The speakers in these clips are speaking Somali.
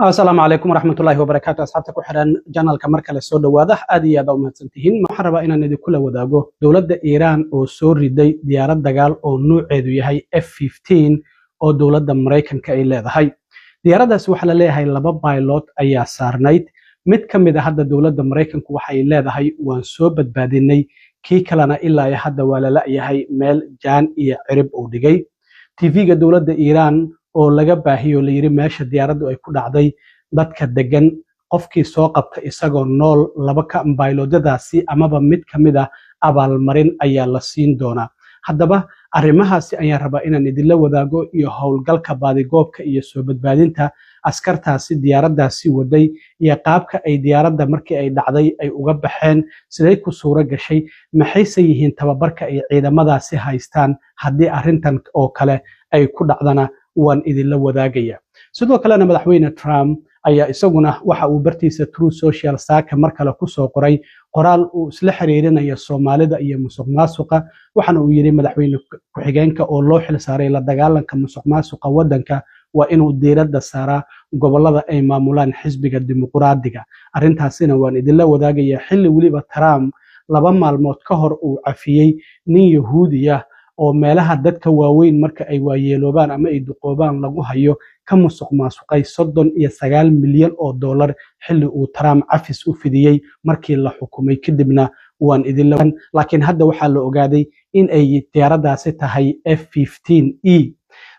السلام عليكم ورحمة الله وبركاته أصحابتك وحران جانال كمركة للسودة واضح أدي هذا ومهتسنتهين ما حربا إنا ندي كل وداقو دولة إيران أو سوري دي ديارات دقال أو نوع عيدو يهي F-15 أو دولة مريكان كإلا هاي ديارات سوحة لليهاي لبا بايلوت أيا سارنايت مد كميدا هذا دولة مريكان كوحا إلا هاي وانسوبت باديني كي كلانا إلا يحد ولا لا يهي ميل جان إيا عرب أو ديجي تيفيغا دولة إيران oo laga baahiyo la yiri meesha diyaaraddu ay ku dhacday dadka degan qofkii soo qabta isagoo nool laba ka bayloodadaasi amaba mid kamid ah abaalmarin ayaa la siin doonaa haddaba arrimahaasi ayaan rabaa inaan idinla wadaago iyo howlgalka baadigoobka iyo soo badbaadinta askartaasi diyaaraddaasi waday iyo qaabka ay diyaaradda markii ay dhacday ay uga baxeen siday ku suura gashay maxayse yihiin tababarka ay ciidamadaasi haystaan haddii arrintan oo kale ay ku dhacdana waan idinla wadaagaya sidoo kalena madaxweyne Trump ayaa isaguna waxa uu bartiisa True Social saaka mar kale ku soo qoray qoraal uu isla xiriirinayo Soomaalida iyo musuqmaasuqa waxana uu yiri madaxweyne ku-xigeenka oo loo xil saaray la dagaalanka musuqmaasuqa wadanka waa inuu diiradda saaraa gobolada ay maamulaan xisbiga dimuqraadiga arrintaasina waan idinla wadaagaya xilli waliba Trump laba maalmood ka hor uu cafiyay nin Yahuudiya oo meelaha dadka waaweyn marka ay waayeeloobaan ama ay duqoobaan lagu hayo ka musuqmaasuqay 39 milyan oo dollar xilli uu Trump cafis u fidiyay markii la xukumay kadibna waan idinla laakiin hadda waxaa la ogaaday in ay diyaaraddaasi tahay F-15E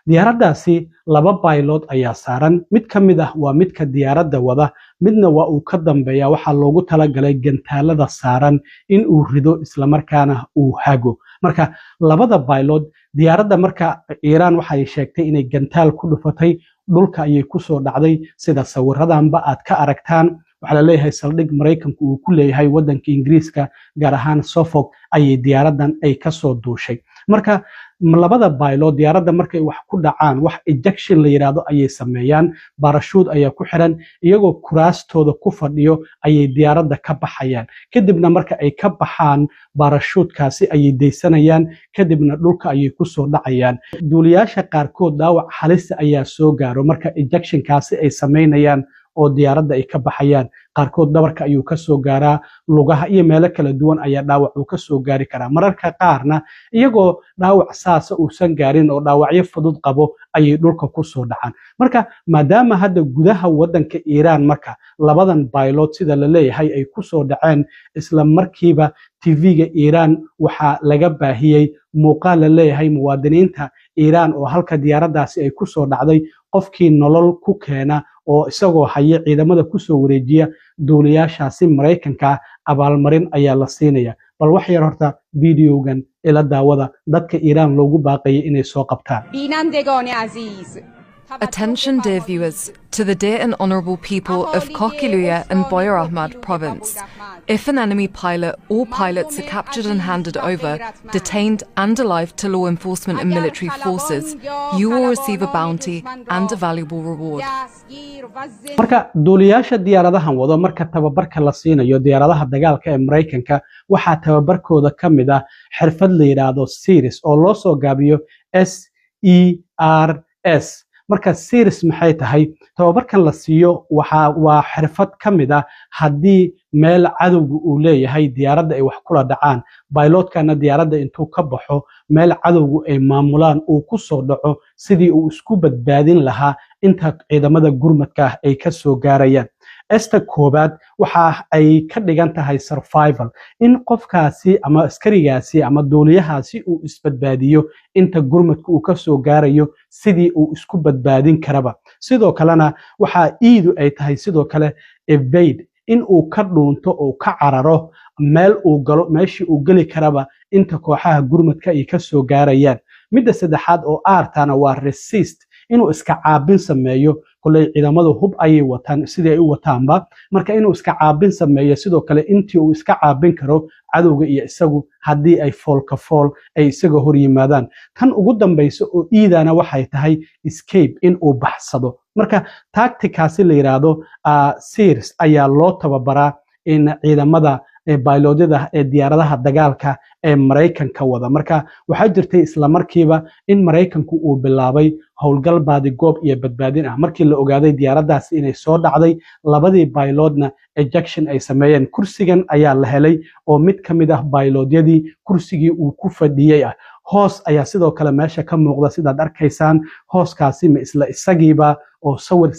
diyaaraddaasi laba pilot ayaa saaran mid kamid ah waa midka diyaaradda wada midna waa uu ka dambeeyaa waxaa loogu talagalay gantaalada saaran in uu rido isla markaana uu hago marka labada pilot diyaaradda marka Iran waxay sheegtay inay gantaal ku dhufatay dhulka ayay ku soo dhacday sida sawiradanba aad ka aragtaan waxa la leeyahay saldhig Mareykanku uu ku leeyahay wadanka Ingiriiska gaar ahaan Suffolk ayay diyaaraddan ay ka soo duushay marka labada pilot diyaaradda markay wax ku dhacaan wax ejection la yiraahdo ayay sameeyaan parachute ayaa ku xiran iyagoo kuraastooda ku fadhiyo ayay diyaaradda ka baxayaan kadibna marka ay ka baxaan parachute-kaasi ayay deysanayaan kadibna dhulka ayay ku soo dhacayaan duuliyaasha qaarkood dhaawac halis ayaa soo gaaro marka ejection-kaasi ay sameynayaan oo diyaaradda ay ka baxayaan qaarkood dabarka ayuu ka soo gaaraa lugaha iyo meelo kala duwan ayaa dhaawac uu ka soo gaari karaa mararka qaarna iyagoo dhaawac saasa uusan gaarin oo dhaawacyo fudud qabo ayay dhulka ku soo dhacaan marka maadaama hadda gudaha wadanka Iran marka labadan pilot sida la leeyahay ay ku soo dhaceen isla markiiba TV-ga Iran waxa laga baahiyay muuqaal la leeyahay muwaadiniinta Iran oo halka diyaaraddaasi ay ku soo dhacday qofkii nolol ku keena oo isagoo haya ciidamada ku soo wareejiya duuliyaashaasi Mareykanka abaalmarin ayaa la siinaya bal wax yar horta videogan ila daawada dadka Iran loogu baaqay inay soo qabtaan Attention dear viewers to the dear and honourable people of Kokiluya and Boyar Ahmad province. If an enemy pilot or pilots are captured and handed over, detained and alive to law enforcement and military forces, you will receive a bounty and a valuable reward. marka duuliyaasha diyaaradahan wado marka tababarka la siinayo diyaaradaha dagaalka ee Mareykanka waxa tababarkooda kamid ah xirfad la yiraahdo series oo loo soo gaabiyo SERS marka series maxay tahay tababarkan la siiyo waa xirfad kamid ah hadii meel cadowga uu leeyahay diyaaradda ay wax kula dhacaan pilotkana diyaaradda intuu ka baxo meel cadowga ay maamulaan uu ku soo dhaco sidii uu isku badbaadin lahaa inta ciidamada gurmadka ay ka soo gaarayaan esta koobaad waxa ay ka dhigan tahay survival in qofkaasi ama askarigaasi ama duuliyahaasi uu isbadbaadiyo inta gurmadku uu ka soo gaarayo sidii uu isku badbaadin karaba sidoo kalena waxa iidu ay tahay sidoo kale evade in uu ka dhuunto oo ka cararo meel uu galo meeshii uu gali karaba inta kooxaha gurmadka ay ka soo gaarayaan midda saddexaad oo aartana waa resist inuu iska caabin sameeyo kulay ciidamadu hub ayay wataan sidii ay u wataanba marka inuu iska caabin sameeyo sidoo kale intii uu iska caabin karo cadowga iyo isagu hadii ay fool ay isaga hor yimaadaan tan ugu dambayso oo iidana waxay tahay escape in uu baxsado marka tacticaasi la yiraahdo series ayaa loo tababaraa in ciidamada pilotyada ee diyaaradaha dagaalka ee Mareykanka wada marka waxa jirtay isla markiiba in Mareykanku uu bilaabay howlgal baadigoob iyo badbaadin ah markii la ogaaday diyaaradaasi inay soo dhacday labadii bayloodna ejection ay sameeyeen kursigan ayaa la helay oo mid ka mid ah bayloodyadii kursigii uu ku fadhiyey ah hoos ayaa sidoo kale meesha ka muuqda sidaad arkaysaan hooskaasi ma isla isagiiba oo sawir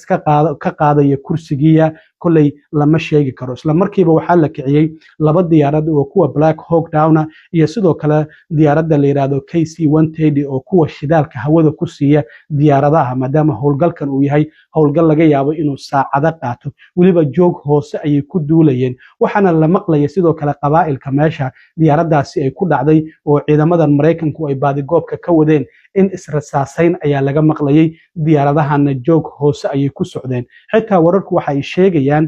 ka qaadaya kursigiya kolley lama sheegi karo isla markiiba waxaa la kiciyey laba diyaarad oo kuwa Black Hawk Down iyo sidoo kale diyaaradda la yiraahdo KC-130 oo kuwa shidaalka hawada ku siiya diyaaradaha maadaama howlgalkan uu yahay howlgal laga yaabo inuu saacado qaato waliba joog hoose ayay ku duulayeen waxaana la maqlaya sidoo kale qabaa'ilka meesha diyaaradaasi ay ku dhacday oo ciidamadan Mareykanku ay baadigoobka ka wadeen in israsaasayn ayaa laga maqlayay diyaaradahana joog hoose ayay ku socdeen xitaa wararku waxa ay sheegayaan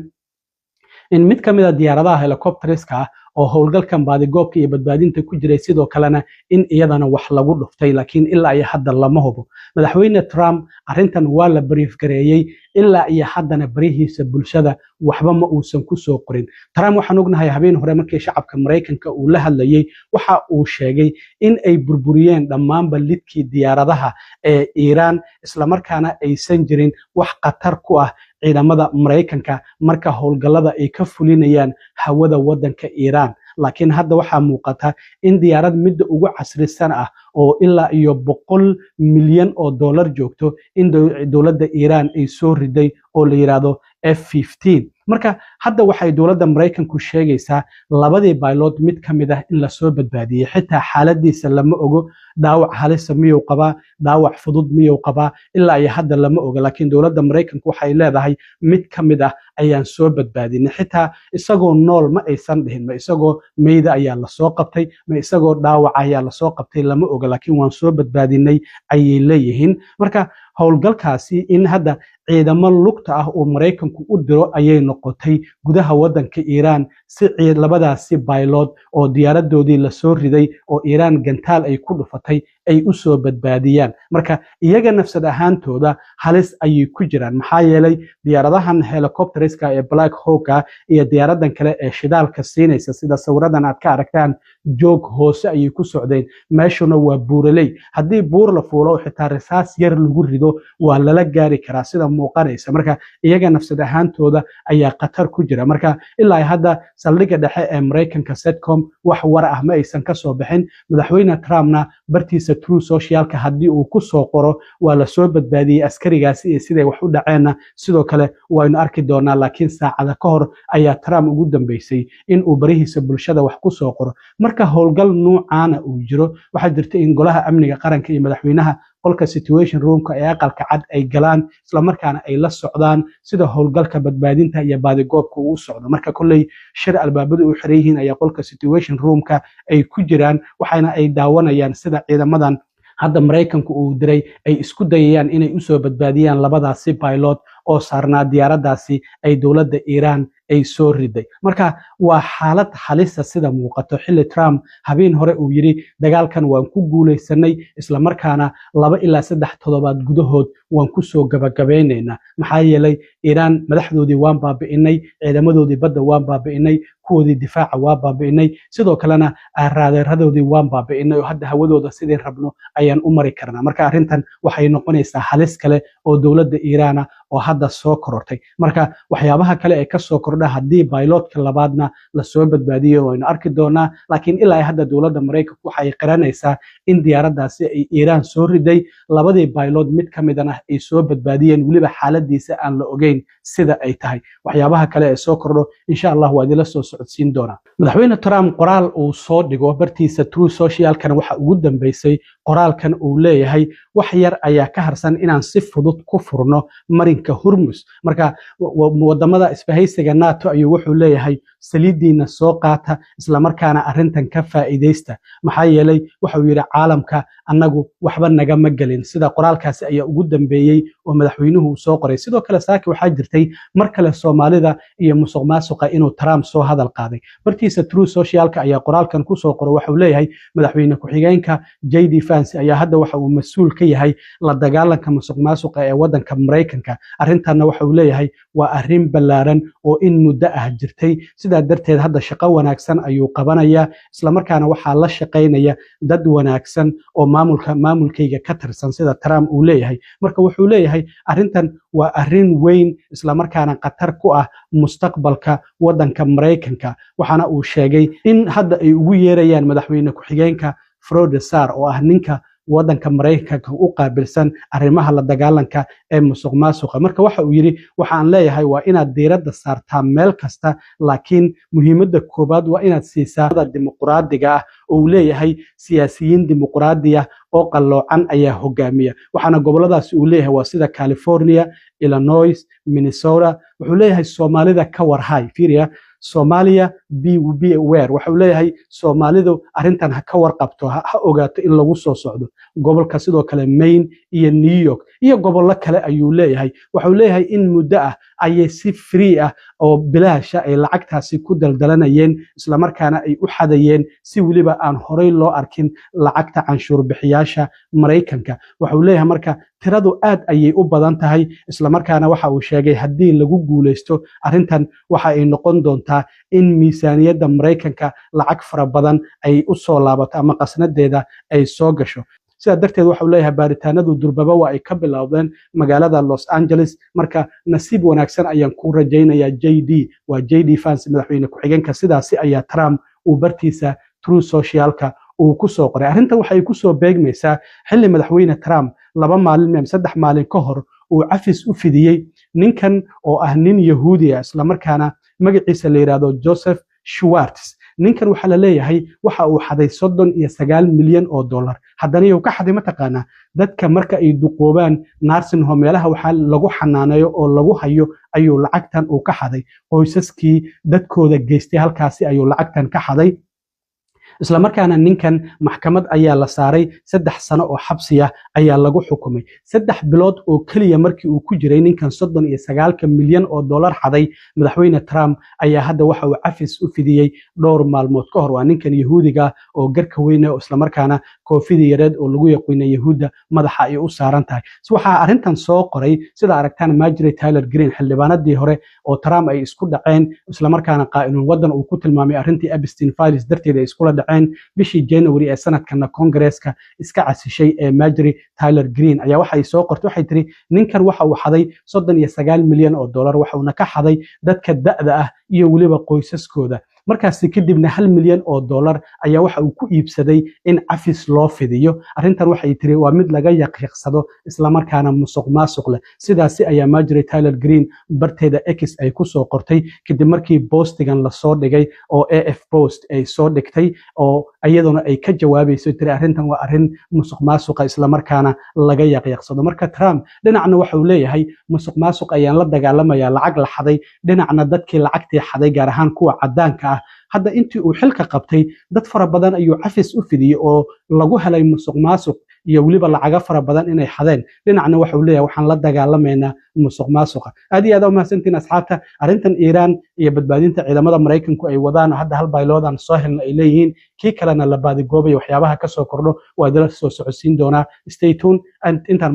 in mid ka mid ah diyaaradaha helicopterska ah oo howlgalkan baadigoobka iyo badbaadinta ku jiray sidoo kalena in iyadana wax lagu dhuftay laakiin ilaa iyo hadda lama hubo madaxweyne Trump arrintan waa la brief gareeyay ilaa iyo haddana barihiisa bulshada waxba ma uusan ku soo qorin Trump waxaan ognahay habeen hore markii shacabka Mareykanka uu la hadlayay waxa uu sheegay in ay burburiyeen dhammaan lidkii diyaaradaha ee Iran isla markaana aysan jirin wax khatar ku ah ciidamada Mareykanka marka howlgallada ay ka fulinayaan hawada wadanka Iran laakiin hadda waxaa muuqata in diyaarad midda ugu casrisan ah oo ilaa iyo 100 milyan oo dollar joogto in dowladda Iran ay soo riday oo la yiraahdo F-15 marka hadda waxay dowladda Mareykanku sheegaysaa labadii baylood mid ka mid ah in la soo badbaadiyay xitaa xaaladiisa lama ogo dhaawac halis miyuu qabaa dhaawac fudud miyuu qabaa ilaa iyo hadda lama oga laakiin dowladda Mareykanku waxay leedahay mid ka mid ah ayaan soo badbaadinay xitaa isagoo nool ma aysan dhihin ma isagoo meeyda ayaa la soo qabtay ma isagoo dhaawac ayaa la soo qabtay lama oga laakiin waan soo badbaadinay ayay leeyihiin marka howlgalkaasi in hadda ciidamo lugta ah oo Mareykanku u diro ayay noqotay gudaha wadanka Iran si labadaasi baylood oo diyaaradoodii la soo riday oo Iran gantaal ay ku dhufatay ay u soo badbaadiyaan marka iyaga nafsad ahaantooda halis ayay ku jiraan maxaa yeelay diyaaradahan helicopterska ee Black Hawk iyo diyaaradan kale ee shidaalka siinaysa sida sawiradan aad ka aragtaan joog hoose ayay ku socdeen meeshuna waa buuraley haddii buur la fuulo xitaa risaas yar lagu rido waa lala gaari karaa sida muuqanaysa marka iyaga nafsad ahaantooda ayaa khatar ku jira marka ilaa hadda saldhigga dhexe ee Mareykanka Setcom wax war ah ma aysan ka soo bixin madaxweyne Trumpna bartiisa True Socialka haddii uu ku soo qoro waa la soo badbaadiyay askarigaasi iyo siday wax u dhaceen sidoo kale waynu arki doonaa laakiin saacada ka hor ayaa Trump ugu dambeysay in uu barihiisa bulshada wax ku soo qoro marka howlgal noocaana uu jiro waxa jirta in golaha amniga qaranka iyo madaxweynaha qolka situation roomka ee aqalka cad ay galaan isla markaana ay la socdaan sida howlgalka badbaadinta iyo baadigoobka uu socdo marka kulley shir albaabadu u xiran yihiin ayaa qolka situation roomka ay ku jiraan waxayna ay daawanayaan sida ciidamadan hadda Mareykanku uu diray ay isku dayayaan inay u soo badbaadiyaan labadaasi pilot oo saarnaa diyaaradaasi ay dowladda Iran ay soo riday marka waa xaalad halisa sida muuqato xilli Trump habeen hore uu yiri dagaalkan waan ku guuleysanay isla markaana 2 ilaa 3 toddobaad gudahood waan ku soo gabagabeynayna maxaa yeelay Iran madaxdoodii waan baabi'inay ciidamadoodii badda waan baabi'inay kuwoodii difaaca waan baabi'inay sidoo kalena raadaaradoodii waan baabi'inay oo hadda hawadooda sidii rabno ayaan u mari karnaa marka arrintan waxay noqonaysaa halis kale oo dowladda Iran oo hadda soo korortay marka waxyaabaha kale ee ka soo kordha haddii pilotka labaadna la soo badbaadiyo waynu arki doonaa laakiin ilaa hadda dowladda Mareykanku waxay qiranaysaa in diyaaradaasi ay Iran soo riday labadii pilot mid ka midana ay soo badbaadiyeen waliba xaaladiisa aan la ogeyn sida ay tahay waxyaabaha kale ee soo kordho insha Allah waa idila soo socodsiin doonaa madaxweyne Trump qoraal uu soo dhigo bartiisa True Socialkana waxa ugu dambeysay qoraalkan uu leeyahay wax yar ayaa ka harsan inaan si fudud ku furno marinka Hormuz marka wadamada isbahaysiga NATO ayuu wuxuu leeyahay saliidiina soo qaata isla markaana arrintan ka faa'iideysta maxaa yeelay wuxuu yiri caalamka annagu waxba naga ma galin sida qoraalkaasi ayaa ugu dambeeyay oo madaxweynuhu soo qoray sidoo kale saaki waxaa jirtay mar kale Soomaalida iyo musuqmaasuqa inuu Trump soo hadal qaaday bartiisa True Socialka ayaa qoraalkan ku soo qoray wuxuu leeyahay madaxweyne ku-xigeenka JD Vance ayaa hadda waxa uu mas'uul ka yahay la dagaalanka musuqmaasuqa ee wadanka Mareykanka arrintan waxa uu leeyahay waa arrin ballaaran oo in muddo ah jirtay sidaa darteed hadda shaqo wanaagsan ayuu qabanayaa isla markaana waxaa la shaqaynaya dad wanaagsan oo maamulkayga ka tirsan sida Trump uu leeyahay marka wuxuu leeyahay arrintan waa arrin weyn isla markaana khatar ku ah mustaqbalka wadanka Mareykanka waxaana uu sheegay in hadda ay ugu yeerayaan madaxweyne ku-xigeenka Frode Sarr oo ah ninka wadanka Mareykanka u qaabilsan arrimaha la dagaalanka ee musuqmaasuqa marka waxa uu yiri waxaan leeyahay waa inaad diiradda saartaa meel kasta laakiin muhiimadda koobaad waa inaad siisaa dimuqraadiga ah oo leeyahay siyaasiyiin dimuqraadi ah oo qaloocan ayaa hogaamiya waxaana goboladaas uu leeyahay waa sida California, Illinois, Minnesota wuxuu leeyahay Soomaalida ka warhay fiiriya Somalia be aware waxa uu leeyahay Soomaalidu arrintan ha ka warqabto ha ogaato in lagu soo socdo gobolka sidoo kale Maine iyo New York iyo gobollo kale ayuu leeyahay waxa uu leeyahay in muddo ah ayay si free ah oo bilaash ay lacagtaasi ku daldalanayeen isla markaana ay u xadayeen si waliba aan horey loo arkin lacagta canshuur bixiyaasha Mareykanka waxa uu leeyahay marka tiradu aad ayay u badan tahay isla markaana waxa uu sheegay haddii lagu guuleysto arrintan waxa ay noqon doontaa in miisaaniyadda Mareykanka lacag fara badan ay u soo laabato ama qasnadeeda ay soo gasho sida darteed waxa uu leeyahay baaritaanadu durbaba waa ay ka bilowdeen magaalada Los Angeles marka nasiib wanaagsan ayaan ku rajaynayaa JD Vance madaxweyne ku-xigeenka sidaasi ayaa Trump uu bartiisa True Socialka uu ku soo qoray arrintan waxay ku soo beegmaysaa xilli madaxweyne Trump 2 maalin ama 3 maalin ka hor uu cafis u fidiyay ninkan oo ah nin Yahuudi ah isla markaana magaciisa la yiraahdo Joseph Schwartz ninkan waxa la leeyahay waxa uu xaday 39 milyan oo dollar haddana uu ka xaday mataqaana dadka marka ay duqoobaan nursing home meelaha waxa lagu xanaaneeyo oo lagu hayo ayuu lacagtan uu ka xaday qoysaskii dadkooda geystay halkaasi ayuu lacagtan ka xaday isla markaana ninkan maxkamad ayaa la saaray 3 sano oo xabsi ah ayaa lagu xukumay 3 bilood oo kaliya markii uu ku jiray ninkan 39 milyan oo dollar xaday madaxweyne Trump ayaa hadda waxa uu cafis u fidiyay dhowr maalmood ka hor waa ninkan Yahuudiga oo garka weyn oo isla markaana koofida yareed oo lagu yaqaan Yahuuda madaxa ay u saaran tahay waxa arrintan soo qoray sida aragtaan Marjorie Taylor Greene xildhibaanadii hore oo Trump ay isku dhaceen isla markaana qaa'inuun wadan uu ku tilmaamay arrintii Epstein files darteeda isku la bishii January ee sanadkan Congress-ka iska casishay ee Marjorie Taylor Greene ayaa waxay soo qortay waxay tiri ninkan waxa uu xaday 39 milyan oo dollar waxa uu ka xaday dadka da'da ah iyo waliba qoysaskooda markaas kadibna 1 milyan oo dollar ayaa waxa uu ku iibsaday in cafis loo fidiyo arrintan waxay tiri waa mid laga yaqiiqsado isla markaana musuqmaasuq leh sidaasi ayaa Marjorie Taylor Greene barteeda X ay ku soo qortay kadib markii postigan la soo dhigay oo AF Post ay soo dhigtay oo iyaduna ay ka jawaabayso tiri arrintan waa arrin musuqmaasuq isla markaana laga yaqiiqsado marka Trump dhinacna waxa uu leeyahay musuqmaasuq ayaan la dagaalamayaa lacag la xaday dhinacna dadkii lacagtii xaday gaar ahaan kuwa cadaanka ah hadda intii uu xilka qabtay dad fara badan ayuu cafis u fidiyay oo lagu helay musuqmaasuq iyo waliba lacaga fara badan inay xadeen dhinacna waxa uu leeyahay waxaan la dagaalameynaa musuqmaasuqa aad iyo aad u mahadsantiin asxaabta arrintan Iiraan iyo badbaadinta ciidamada Mareykanku ay wadaan hadda hal bayloodan soo helna ay leeyihiin kii kalena la baadi goobay waxyaabaha ka soo kordho waa dala soo socodsiin doona stay tuned and intaan